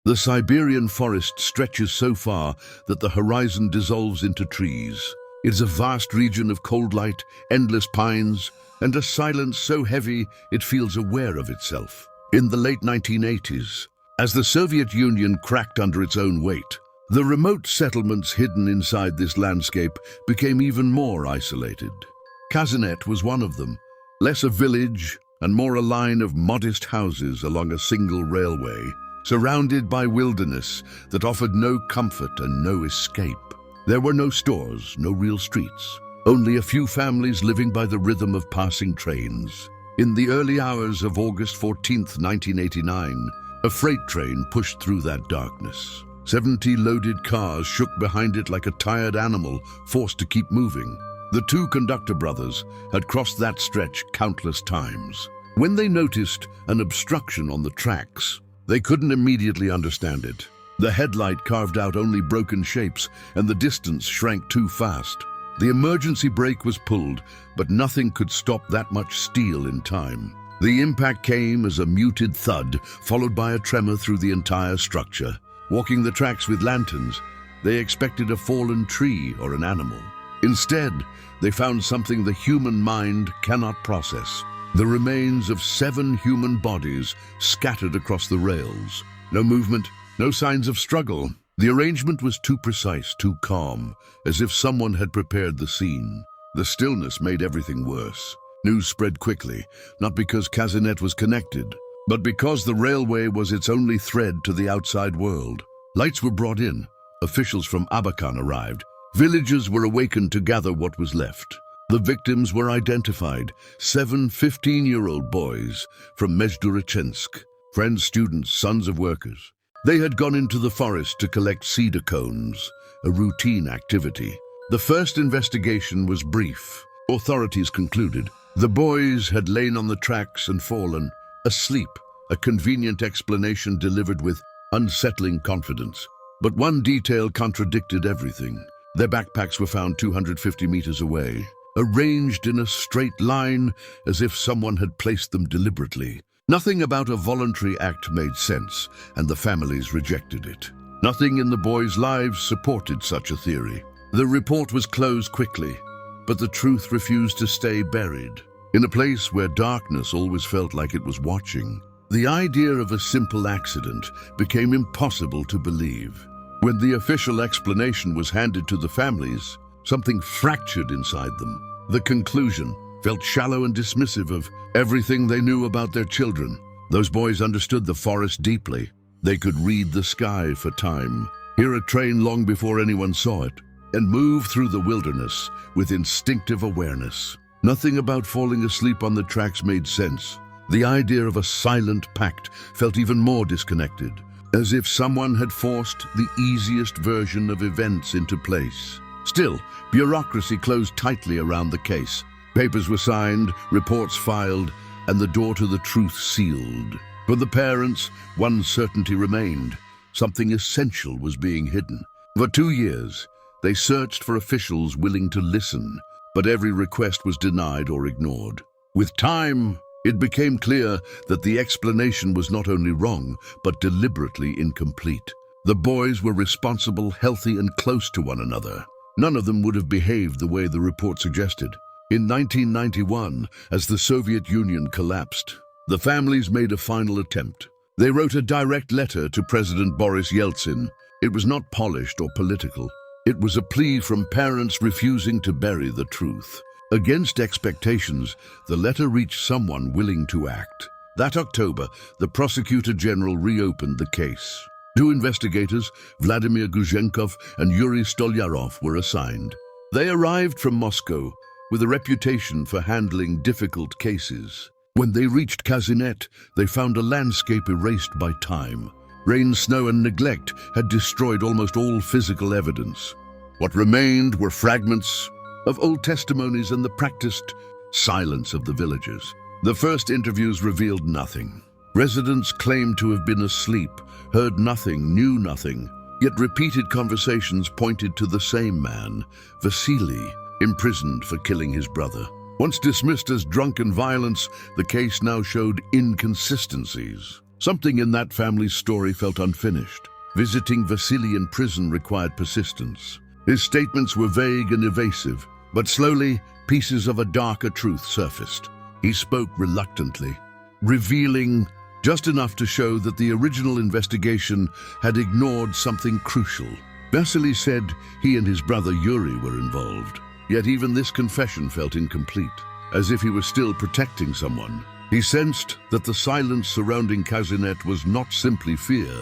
The Siberian forest stretches so far that the horizon dissolves into trees. It is a vast region of cold light, endless pines, and a silence so heavy it feels aware of itself. In the late 1980s, as the Soviet Union cracked under its own weight, the remote settlements hidden inside this landscape became even more isolated. Kazynet was one of them, less a village and more a line of modest houses along a single railway, surrounded by wilderness that offered no comfort and no escape. There were no stores, no real streets, only a few families living by the rhythm of passing trains. In the early hours of August 14th, 1989, a freight train pushed through that darkness. 70 loaded cars shook behind it like a tired animal forced to keep moving. The two conductor brothers had crossed that stretch countless times. When they noticed an obstruction on the tracks, they couldn't immediately understand it. The headlight carved out only broken shapes, and the distance shrank too fast. The emergency brake was pulled, but nothing could stop that much steel in time. The impact came as a muted thud, followed by a tremor through the entire structure. Walking the tracks with lanterns, they expected a fallen tree or an animal. Instead, they found something the human mind cannot process: the remains of 7 human bodies scattered across the rails. No movement, no signs of struggle. The arrangement was too precise, too calm, as if someone had prepared the scene. The stillness made everything worse. News spread quickly, not because Kazynet was connected, but because the railway was its only thread to the outside world. Lights were brought in. Officials from Abakan arrived. Villagers were awakened to gather what was left. The victims were identified: 7 15-year-old boys from Mezhdurachensk, friends, students, sons of workers. They had gone into the forest to collect cedar cones, a routine activity. The first investigation was brief. Authorities concluded the boys had lain on the tracks and fallen, asleep, a convenient explanation delivered with unsettling confidence. But one detail contradicted everything. Their backpacks were found 250 meters away, arranged in a straight line as if someone had placed them deliberately. Nothing about a voluntary act made sense, and the families rejected it. Nothing in the boys' lives supported such a theory. The report was closed quickly, but the truth refused to stay buried. In a place where darkness always felt like it was watching, the idea of a simple accident became impossible to believe. When the official explanation was handed to the families, something fractured inside them. The conclusion felt shallow and dismissive of everything they knew about their children. Those boys understood the forest deeply. They could read the sky for time, hear a train long before anyone saw it, and move through the wilderness with instinctive awareness. Nothing about falling asleep on the tracks made sense. The idea of a silent pact felt even more disconnected, as if someone had forced the easiest version of events into place. Still, bureaucracy closed tightly around the case. Papers were signed, reports filed, and the door to the truth sealed. For the parents, one certainty remained: something essential was being hidden. For 2 years, they searched for officials willing to listen, but every request was denied or ignored. With time, it became clear that the explanation was not only wrong, but deliberately incomplete. The boys were responsible, healthy, and close to one another. None of them would have behaved the way the report suggested. In 1991, as the Soviet Union collapsed, the families made a final attempt. They wrote a direct letter to President Boris Yeltsin. It was not polished or political. It was a plea from parents refusing to bury the truth. Against expectations, the letter reached someone willing to act. That October, the Prosecutor General reopened the case. 2 investigators, Vladimir Guzhenkov and Yuri Stolyarov, were assigned. They arrived from Moscow with a reputation for handling difficult cases. When they reached Kazynet, they found a landscape erased by time. Rain, snow, and neglect had destroyed almost all physical evidence. What remained were fragments of old testimonies and the practiced silence of the villagers. The first interviews revealed nothing. Residents claimed to have been asleep, heard nothing, knew nothing. Yet repeated conversations pointed to the same man, Vasily, imprisoned for killing his brother. Once dismissed as drunken violence, the case now showed inconsistencies. Something in that family's story felt unfinished. Visiting Vasily in prison required persistence. His statements were vague and evasive, but slowly, pieces of a darker truth surfaced. He spoke reluctantly, revealing just enough to show that the original investigation had ignored something crucial. Vasily said he and his brother Yuri were involved, yet even this confession felt incomplete, as if he were still protecting someone. He sensed that the silence surrounding Kazynet was not simply fear,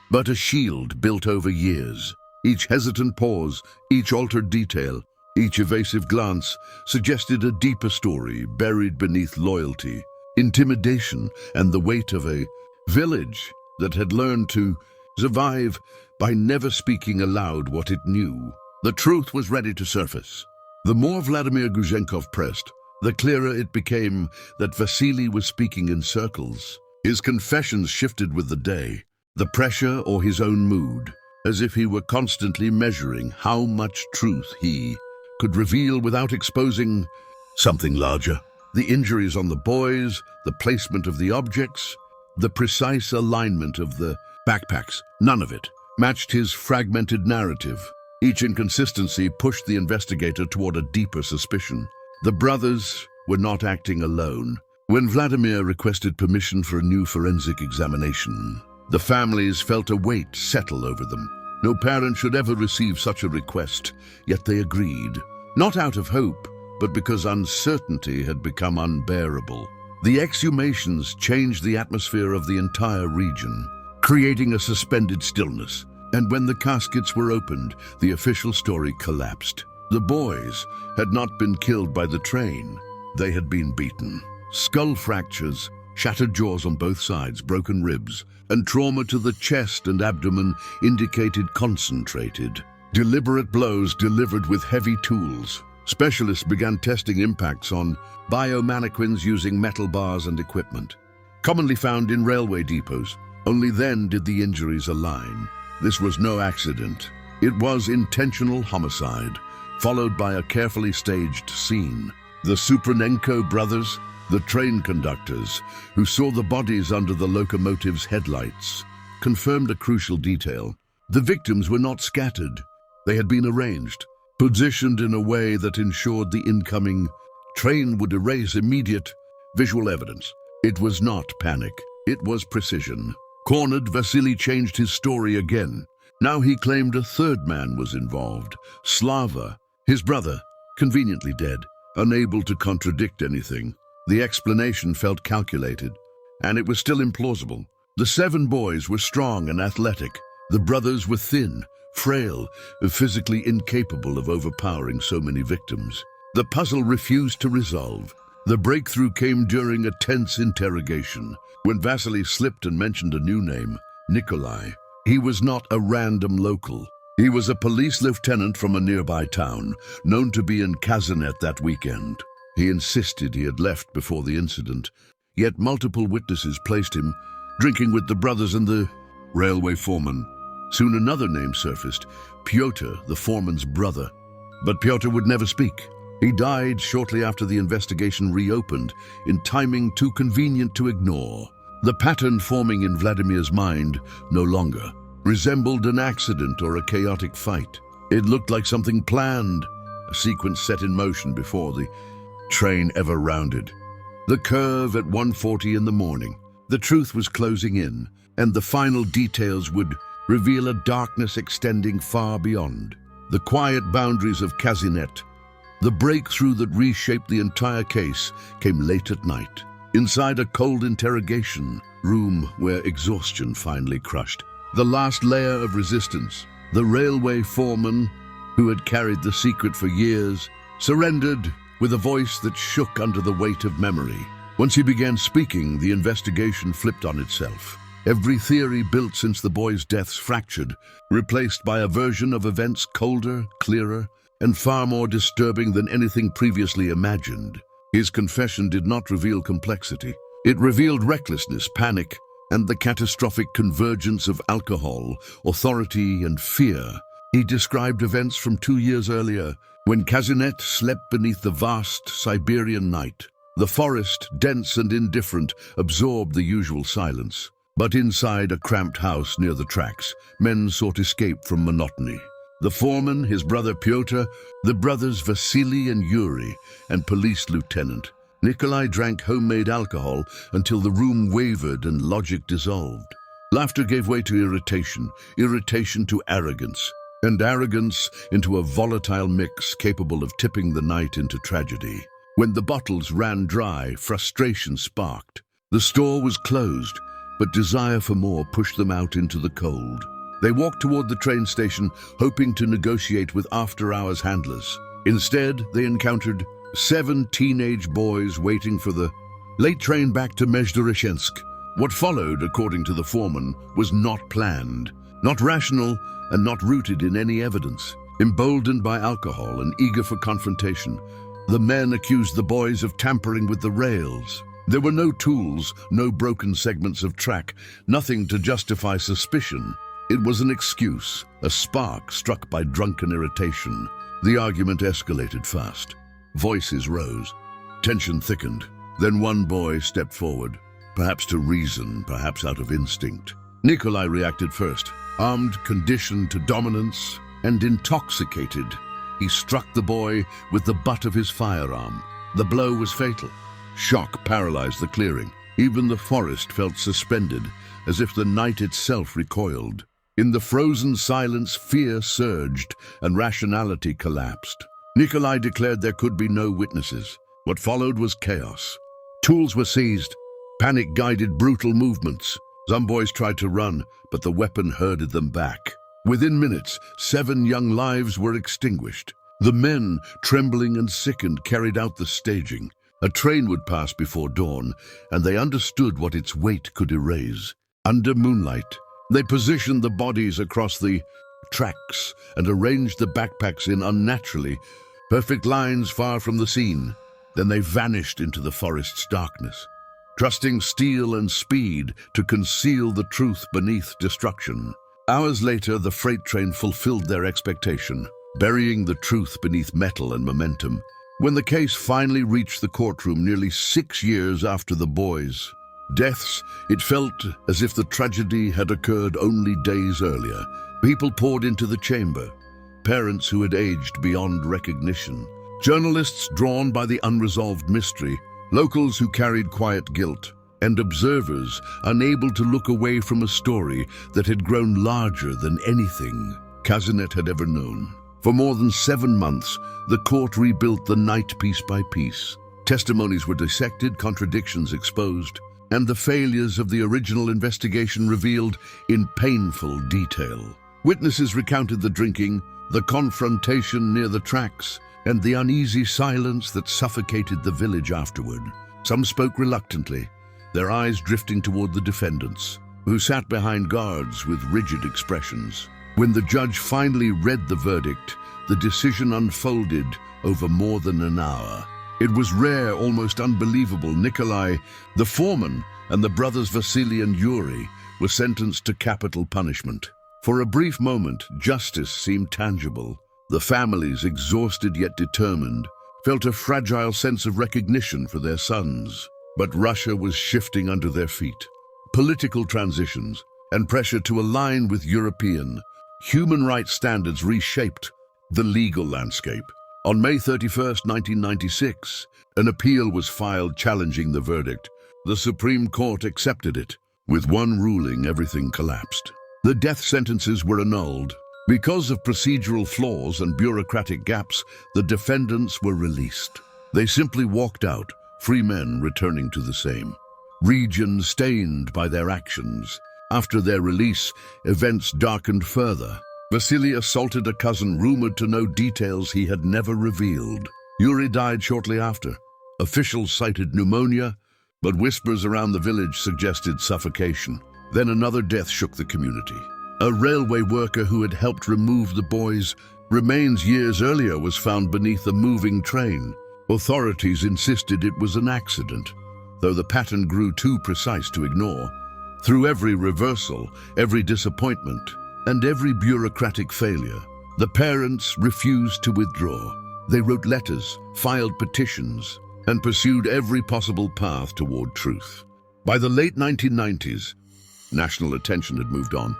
but a shield built over years. Each hesitant pause, each altered detail, each evasive glance suggested a deeper story buried beneath loyalty, intimidation, and the weight of a village that had learned to survive by never speaking aloud what it knew. The truth was ready to surface. The more Vladimir Guzhenkov pressed, the clearer it became that Vasily was speaking in circles. His confessions shifted with the day, the pressure or his own mood, as if he were constantly measuring how much truth he could reveal without exposing something larger. The injuries on the boys, the placement of the objects, the precise alignment of the backpacks, none of it matched his fragmented narrative. Each inconsistency pushed the investigator toward a deeper suspicion. The brothers were not acting alone. When Vladimir requested permission for a new forensic examination, the families felt a weight settle over them. No parent should ever receive such a request, yet they agreed. Not out of hope, but because uncertainty had become unbearable. The exhumations changed the atmosphere of the entire region, creating a suspended stillness. And when the caskets were opened, the official story collapsed. The boys had not been killed by the train. They had been beaten. Skull fractures, shattered jaws on both sides, broken ribs, and trauma to the chest and abdomen indicated concentrated, deliberate blows delivered with heavy tools. Specialists began testing impacts on biomannequins using metal bars and equipment, commonly found in railway depots. Only then did the injuries align. This was no accident. It was intentional homicide, followed by a carefully staged scene. The Supranenko brothers, the train conductors, who saw the bodies under the locomotive's headlights, confirmed a crucial detail. The victims were not scattered. They had been arranged, positioned in a way that ensured the incoming train would erase immediate visual evidence. It was not panic. It was precision. Cornered, Vasily changed his story again. Now he claimed a third man was involved, Slava, his brother, conveniently dead, unable to contradict anything. The explanation felt calculated, and it was still implausible. The 7 boys were strong and athletic. The brothers were thin, frail, physically incapable of overpowering so many victims. The puzzle refused to resolve. The breakthrough came during a tense interrogation, when Vasily slipped and mentioned a new name, Nikolai. He was not a random local. He was a police lieutenant from a nearby town, known to be in Kazynet that weekend. He insisted he had left before the incident, yet multiple witnesses placed him drinking with the brothers and the railway foreman. Soon another name surfaced, Pyotr, the foreman's brother. But Pyotr would never speak. He died shortly after the investigation reopened, in timing too convenient to ignore. The pattern forming in Vladimir's mind no longer resembled an accident or a chaotic fight. It looked like something planned, a sequence set in motion before the train ever rounded. The curve at 1:40 in the morning. The truth was closing in, and the final details would reveal a darkness extending far beyond the quiet boundaries of Kazynet. The breakthrough that reshaped the entire case came late at night, inside a cold interrogation room where exhaustion finally crushed the last layer of resistance. The railway foreman, who had carried the secret for years, surrendered with a voice that shook under the weight of memory. Once he began speaking, the investigation flipped on itself. Every theory built since the boys' deaths fractured, replaced by a version of events colder, clearer, and far more disturbing than anything previously imagined. His confession did not reveal complexity. It revealed recklessness, panic, and the catastrophic convergence of alcohol, authority, and fear. He described events from 2 years earlier, when Kazynet slept beneath the vast Siberian night. The forest, dense and indifferent, absorbed the usual silence. But inside a cramped house near the tracks, men sought escape from monotony. The foreman, his brother Pyotr, the brothers Vasily and Yuri, and police lieutenant Nikolai drank homemade alcohol until the room wavered and logic dissolved. Laughter gave way to irritation, irritation to arrogance, and arrogance into a volatile mix capable of tipping the night into tragedy. When the bottles ran dry, frustration sparked. The store was closed, but desire for more pushed them out into the cold. They walked toward the train station, hoping to negotiate with after-hours handlers. Instead, they encountered 7 teenage boys waiting for the late train back to Mezhdoreshensk. What followed, according to the foreman, was not planned, not rational, and not rooted in any evidence. Emboldened by alcohol and eager for confrontation, the men accused the boys of tampering with the rails. There were no tools, no broken segments of track, nothing to justify suspicion. It was an excuse, a spark struck by drunken irritation. The argument escalated fast. Voices rose. Tension thickened. Then one boy stepped forward, perhaps to reason, perhaps out of instinct. Nikolai reacted first. Armed, conditioned to dominance, and intoxicated, he struck the boy with the butt of his firearm. The blow was fatal. Shock paralyzed the clearing. Even the forest felt suspended, as if the night itself recoiled. In the frozen silence, fear surged and rationality collapsed. Nikolai declared there could be no witnesses. What followed was chaos. Tools were seized. Panic guided brutal movements. Some boys tried to run, but the weapon herded them back. Within minutes, 7 young lives were extinguished. The men, trembling and sickened, carried out the staging. A train would pass before dawn, and they understood what its weight could erase. Under moonlight, they positioned the bodies across the tracks and arranged the backpacks in unnaturally perfect lines far from the scene. Then they vanished into the forest's darkness, trusting steel and speed to conceal the truth beneath destruction. Hours later, the freight train fulfilled their expectation, burying the truth beneath metal and momentum. When the case finally reached the courtroom nearly 6 years after the boys' deaths, it felt as if the tragedy had occurred only days earlier. People poured into the chamber, parents who had aged beyond recognition, journalists drawn by the unresolved mystery, locals who carried quiet guilt, and observers unable to look away from a story that had grown larger than anything Kazynet had ever known. For more than 7 months, the court rebuilt the night piece by piece. Testimonies were dissected, contradictions exposed, and the failures of the original investigation revealed in painful detail. Witnesses recounted the drinking, the confrontation near the tracks, and the uneasy silence that suffocated the village afterward. Some spoke reluctantly, their eyes drifting toward the defendants, who sat behind guards with rigid expressions. When the judge finally read the verdict, the decision unfolded over more than an hour. It was rare, almost unbelievable. Nikolai, the foreman, and the brothers Vasily and Yuri were sentenced to capital punishment. For a brief moment, justice seemed tangible. The families, exhausted yet determined, felt a fragile sense of recognition for their sons. But Russia was shifting under their feet. Political transitions and pressure to align with European human rights standards reshaped the legal landscape. On May 31, 1996, an appeal was filed challenging the verdict. The Supreme Court accepted it. With one ruling, everything collapsed. The death sentences were annulled. Because of procedural flaws and bureaucratic gaps, the defendants were released. They simply walked out, free men returning to the same region stained by their actions. After their release, events darkened further. Vasily assaulted a cousin rumored to know details he had never revealed. Yuri died shortly after. Officials cited pneumonia, but whispers around the village suggested suffocation. Then another death shook the community. A railway worker who had helped remove the boys' remains years earlier was found beneath a moving train. Authorities insisted it was an accident, though the pattern grew too precise to ignore. Through every reversal, every disappointment, and every bureaucratic failure, the parents refused to withdraw. They wrote letters, filed petitions, and pursued every possible path toward truth. By the late 1990s, National attention had moved on.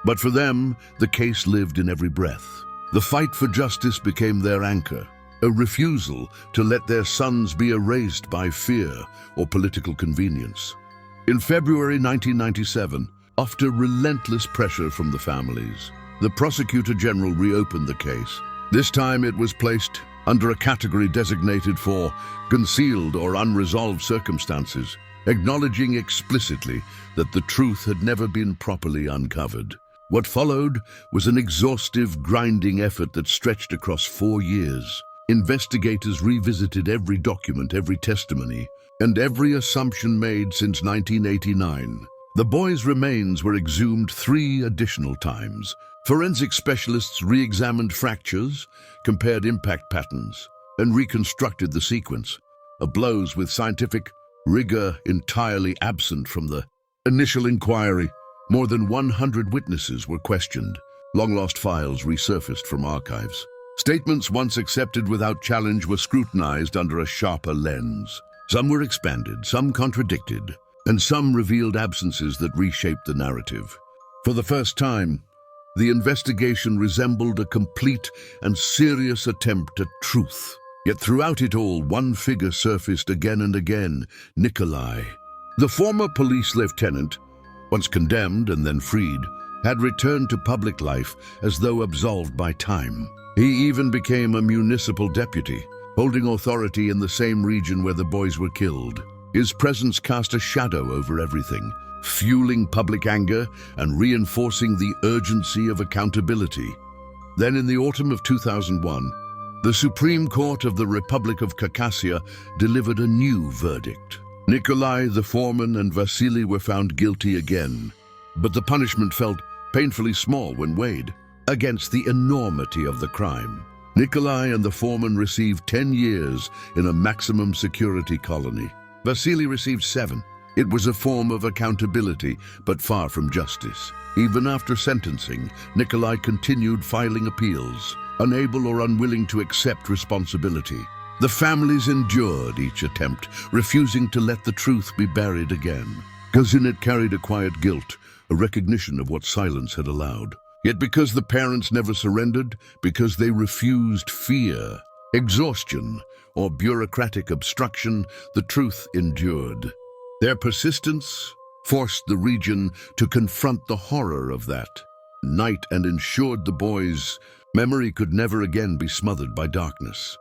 But for them, the case lived in every breath. The fight for justice became their anchor, a refusal to let their sons be erased by fear or political convenience. In February 1997, after relentless pressure from the families, the Prosecutor General reopened the case. This time it was placed under a category designated for concealed or unresolved circumstances, acknowledging explicitly that the truth had never been properly uncovered. What followed was an exhaustive, grinding effort that stretched across 4 years. Investigators revisited every document, every testimony, and every assumption made since 1989. The boys' remains were exhumed 3 additional times. Forensic specialists re-examined fractures, compared impact patterns, and reconstructed the sequence of blows with scientific rigor entirely absent from the initial inquiry. More than 100 witnesses were questioned. Long-lost files resurfaced from archives. Statements once accepted without challenge were scrutinized under a sharper lens. Some were expanded, some contradicted, and some revealed absences that reshaped the narrative. For the first time, the investigation resembled a complete and serious attempt at truth. Yet throughout it all, one figure surfaced again and again: Nikolai. The former police lieutenant, once condemned and then freed, had returned to public life as though absolved by time. He even became a municipal deputy, holding authority in the same region where the boys were killed. His presence cast a shadow over everything, fueling public anger and reinforcing the urgency of accountability. Then in the autumn of 2001, the Supreme Court of the Republic of Khakassia delivered a new verdict. Nikolai, the foreman, and Vasily were found guilty again, but the punishment felt painfully small when weighed against the enormity of the crime. Nikolai and the foreman received 10 years in a maximum security colony. Vasily received 7. It was a form of accountability, but far from justice. Even after sentencing, Nikolai continued filing appeals, unable or unwilling to accept responsibility. The families endured each attempt, refusing to let the truth be buried again. Kazynet carried a quiet guilt, a recognition of what silence had allowed. Yet because the parents never surrendered, because they refused fear, exhaustion, or bureaucratic obstruction, the truth endured. Their persistence forced the region to confront the horror of that night and ensured the boys' memory could never again be smothered by darkness.